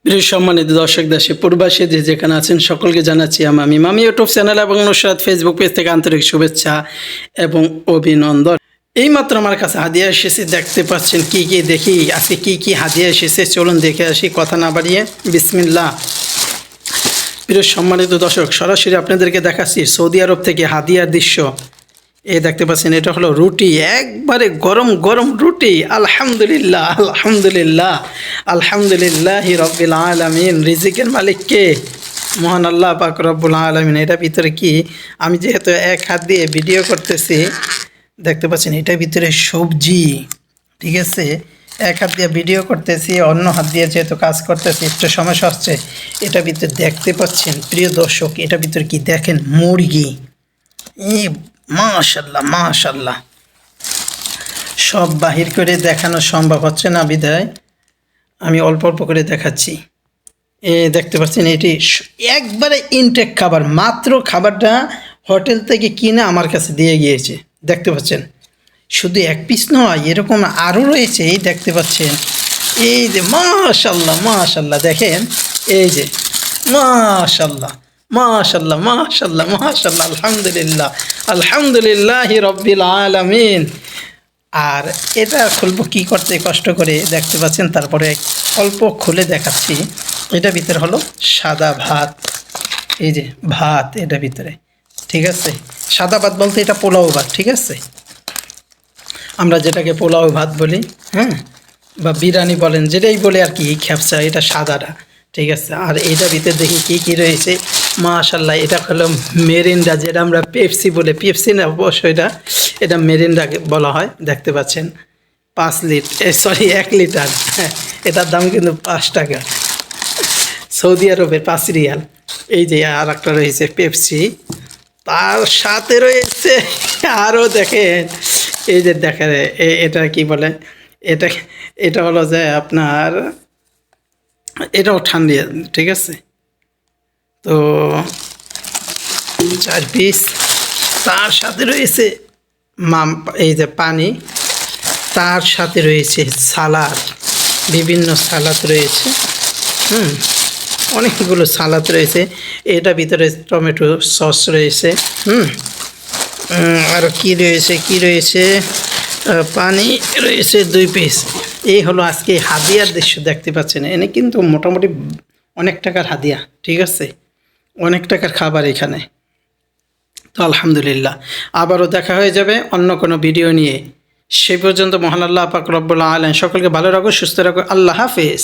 প্রিয় সম্মানিত দর্শক, দেশে প্রবাসী যে যেখানে আছেন সকলকে জানাচ্ছি আমি মামি ইউটিউব চ্যানেল এবং নুসরাত ফেসবুক পেজ থেকে আন্তরিক শুভেচ্ছা এবং অভিনন্দন। এইমাত্র আমার কাছে হাদিয়া এসেছে, দেখতে পাচ্ছেন কি কি দেখি আজকে কি কি হাদিয়া এসেছে, চলুন দেখে আসি কথা না বাড়িয়ে। বিসমিল্লাহ। প্রিয় সম্মানিত দর্শক, সরাসরি আপনাদেরকে দেখাচ্ছি সৌদি আরব থেকে হাদিয়ার দৃশ্য। এই দেখতে পাচ্ছেন, এটা হলো রুটি, একবারে গরম গরম রুটি। আলহামদুলিল্লাহ আলহামদুলিল্লাহ আলহামদুলিল্লাহ রব্বিল আলামিন। রিজিকের মালিক কে? মহান আল্লাহ পাক রব্বুল আলামিন। এটার ভিতরে কি, আমি যেহেতু এক হাত দিয়ে ভিডিও করতেছি, দেখতে পাচ্ছেন এটার ভিতরে সবজি, ঠিক আছে। এক হাত দিয়ে ভিডিও করতেছি, অন্য হাত দিয়ে যেহেতু কাজ করতেছি একটু সমস্যা হচ্ছে। এটার ভিতরে দেখতে পাচ্ছেন প্রিয় দর্শক, এটার ভিতরে কি দেখেন, মুরগি। মাশাল্লাহ মাশাল্লাহ, সব বাহির করে দেখানো সম্ভব হচ্ছে না বিধায় আমি অল্প অল্প করে দেখাচ্ছি। দেখতে পাচ্ছেন এটি একবারে ইনটেক খাবার, মাত্র খাবারটা হোটেল থেকে কিনে আমার কাছে দিয়ে গিয়েছে। দেখতে পাচ্ছেন শুধু এক পিস নয়, এরকম আরও রয়েছে। এই দেখতে পাচ্ছেন, এই যে মাশাল্লাহ মাশাল্লাহ, দেখেন এই যে মাশাল্লাহ মাশাল্লাহ মাশাল্লাহ মাশাল্লাহ, আলহামদুলিল্লাহ আলহামদুলিল্লাহ রব্বিল আলামিন। আর এটা খুলবো কী করতে কষ্ট করে, দেখতে পাচ্ছেন। তারপরে অল্প খুলে দেখাচ্ছি। এটা ভিতরে হলো সাদা ভাত, এই যে ভাত এটা ভিতরে, ঠিক আছে। সাদা ভাত বলতে এটা পোলাও ভাত, ঠিক আছে। আমরা যেটাকে পোলাও ভাত বলি, হ্যাঁ, বা বিরিয়ানি বলেন, যেটাই বলে আর কি, খ্যাপসা, এটা সাদাটা, ঠিক আছে। আর এইটার ভিতরে দেখি কী কী রয়েছে। মাশাল্লাহ, এটা হলো মেরিন্ডা, যেটা আমরা পেপসি বলে, পেপসি না অবশ্য, এটা মেরিন্ডা বলা হয়। দেখতে পাচ্ছেন 1 লিটার, এটার দাম কিন্তু 5 টাকা, সৌদি আরবের 5 রিয়াল। এই যে আর একটা রয়েছে পেপসি, তার সাথে রয়েছে আরও দেখেন, এই যে দেখেন এটা কি বলে, এটা এটা হলো যে আপনার, এটাও ঠান্ডা, ঠিক আছে। তো 4 পিস, তার সাথে রয়েছে এই যে পানি, তার সাথে রয়েছে সালাদ, বিভিন্ন সালাদ রয়েছে, অনেকগুলো সালাদ রয়েছে। এটা ভিতরে টমেটো সস রয়েছে, আর কি রয়েছে, পানি রয়েছে 2 পিস। এই হলো আজকে হাদিয়ার দৃশ্য, দেখতে পাচ্ছেন। এনে কিন্তু মোটামুটি অনেক টাকার হাদিয়া, ঠিক আছে, অনেক টাকার খাবার এখানে। তো আলহামদুলিল্লাহ, আবারও দেখা হয়ে যাবে অন্য কোনো ভিডিও নিয়ে। সে পর্যন্ত মহান আল্লাহ পাক রব্বুল আলামিন সকলকে ভালো রাখো, সুস্থ রাখো। আল্লাহ হাফেজ।